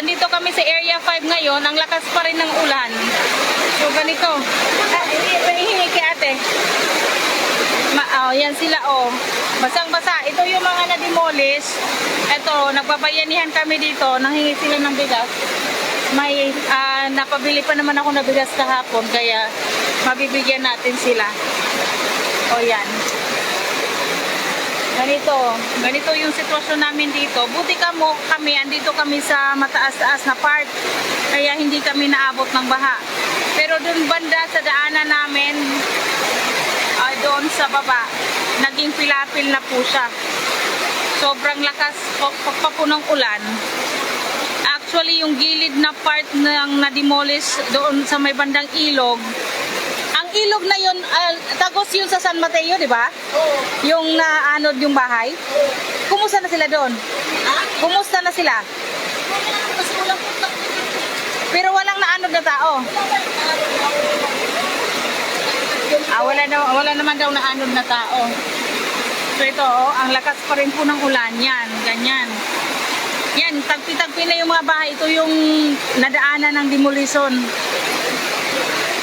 nandito kami sa Area 5 ngayon. Ang lakas pa rin ng ulan. So, ganito. Pahingi kay ate. Yan sila, oh. Basang-basa. Ito yung mga na-demolish. Ito, nagbabayanihan kami dito. Nanghingi sila ng bigas. May, napabili pa naman ako na bigas kahapon. Kaya, mabibigyan natin sila. O, yan. Ganito yung sitwasyon namin dito. Buti kami, andito kami sa mataas-taas na part. Kaya hindi kami naabot ng baha. Pero dun banda sa daanan namin, doon sa baba, naging pilapil na po siya. Sobrang lakas pa po ng ulan. Actually, yung gilid na part ng na-demolish doon sa may bandang ilog, ang ilog na yun, tagos yun sa San Mateo, di ba? Oo. Yung naanod yung bahay. Kumusta na sila doon? Ha? Kumusta na sila? Pero walang naanod na tao. Wala naman daw naanod na tao. So ito, ang lakas pa rin po ng ulan. Yan, ganyan. Yan, tagpi-tagpi na yung mga bahay. Ito yung nadaanan ng demolition.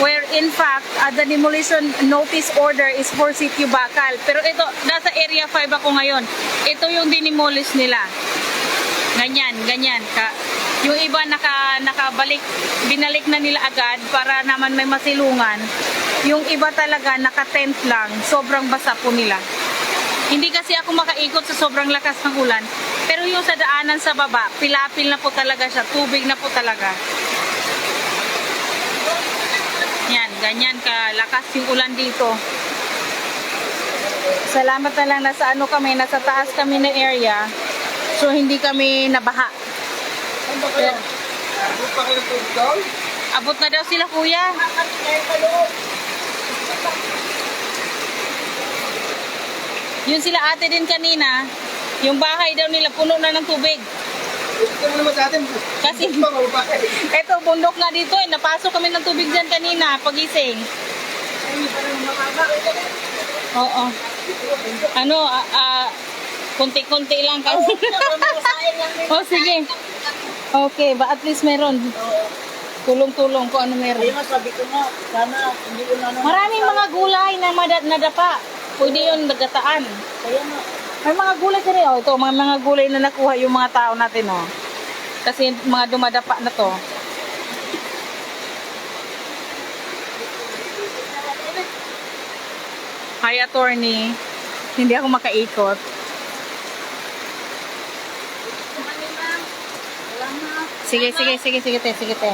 Where in fact, the demolition notice order is for Sitio Bacal. Pero ito, nasa Area 5 ako ngayon. Ito yung dinimolish nila. Ganyan. Yung iba nakabalik, binalik na nila agad para naman may masilungan. Yung iba talaga naka-tent lang, sobrang basa po nila. Hindi kasi ako makaikot sa sobrang lakas ng ulan. Pero yung sa daanan sa baba, pilapil na po talaga siya, tubig na po talaga. Yan, ganyan kalakas yung ulan dito. Salamat na lang nasa nasa taas kami na area. So hindi kami nabaha. Abot na daw sila, kuya. Yun sila ate din kanina. Yung bahay daw nila puno na ng tubig. Kasi eto bundok nga dito eh. Napasok kami ng tubig dyan kanina pagising. Oo. Kunti-kunti lang kasi. Oh, sige. Okay, but at least meron. Tulong-tulong kung ano meron. Sabi ko nga, sana hindi ko na Maraming mga gulay na nadapa. Pwede yun nagataan. Kaya nga. May mga gulay kasi, ito, mga gulay na nakuha yung mga tao natin, Kasi mga dumadapa na to. Hi, attorney. Hindi ako makaikot. Sige, te.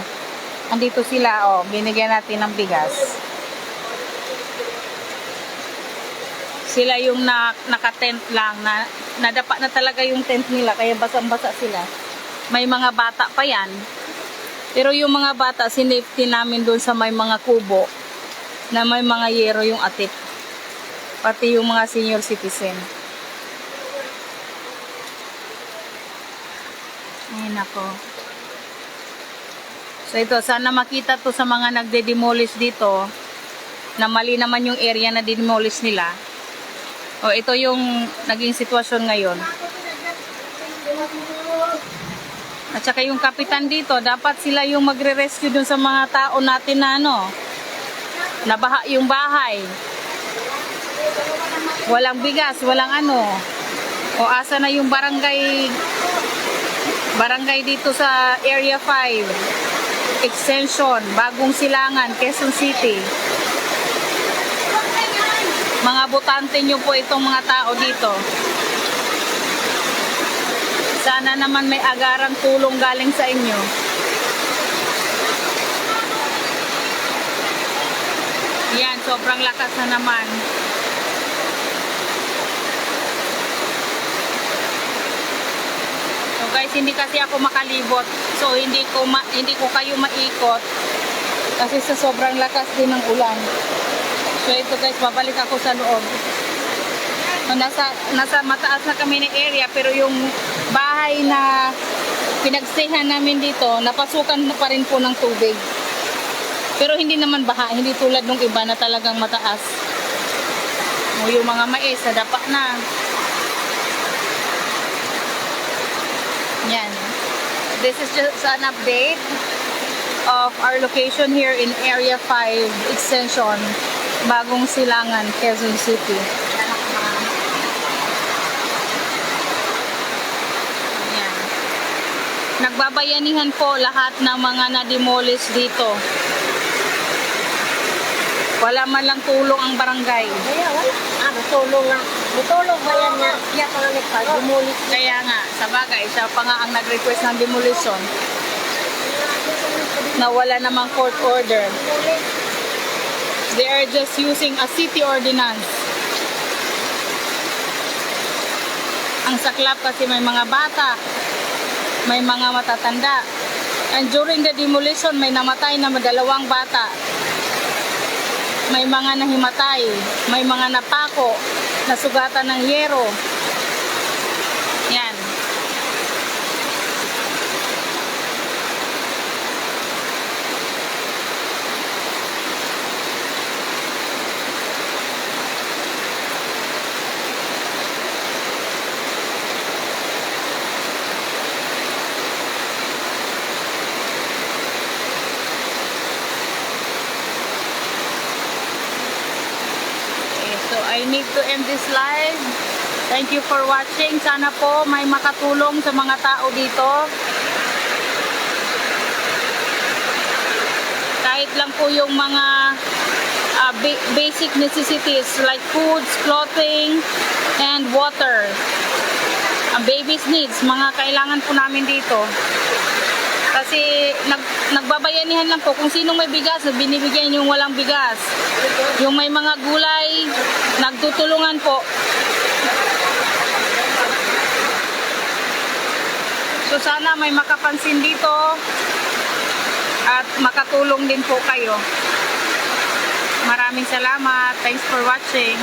Andito sila, binigyan natin ng bigas. Sila yung naka-tent lang, nadapa na talaga yung tent nila, kaya basang-basa sila. May mga bata pa yan. Pero yung mga bata, sinafety namin doon sa may mga kubo, na may mga yero yung atip. Pati yung mga senior citizen. Ay, nako. So ito, sana makita to sa mga nagde-demolish dito na mali naman yung area na demolish nila. O ito yung naging sitwasyon ngayon. At saka yung kapitan dito, dapat sila yung magre-rescue dun sa mga tao natin na nabaha yung bahay. Walang bigas, walang O asa na yung barangay dito sa Area 5. Extension, Bagong Silangan, Quezon City. Mga botante nyo po itong mga tao dito. Sana naman may agarang tulong galing sa inyo. Yan, sobrang lakas na naman. So guys, hindi kasi ako makalibot. So hindi ko kayo maikot kasi sa sobrang lakas din ng ulan. So ito guys, babalik ako sa loob. So, nasa mataas na kami na area, pero yung bahay na pinagstayhan namin dito, napasukan na pa rin po ng tubig. Pero hindi naman baha, hindi tulad nung iba na talagang mataas. O yung mga mais, nadapa na. Yan. This is just an update of our location here in Area 5 Extension, Bagong Silangan, Quezon City. Ayan. Nagbabayanihan po lahat ng mga na-demolish dito. Wala man lang tulong ang barangay. Kaya wala. Matulong nga. Matulong ba yan nga? Kaya pa nga nagpag-demolis. Kaya nga, sa bagay, siya pa nga ang nag-request ng demolition na wala namang court order. They are just using a city ordinance. Ang saklap kasi may mga bata, may mga matatanda. And during the demolition, may namatay na 2 bata. May mga nahimatay, may mga napako, nasugatan ng yero. Yan. So I need to end this live. Thank you for watching. Sana po may makatulong sa mga tao dito. Kahit lang po yung mga basic necessities like foods, clothing, and water. Ang baby's needs, mga kailangan po namin dito. Kasi nagbabayanihan lang po kung sinong may bigas, binibigyan yung walang bigas. Yung may mga gulay, nagtutulungan po. So sana may makapansin dito at makatulong din po kayo. Maraming salamat. Thanks for watching.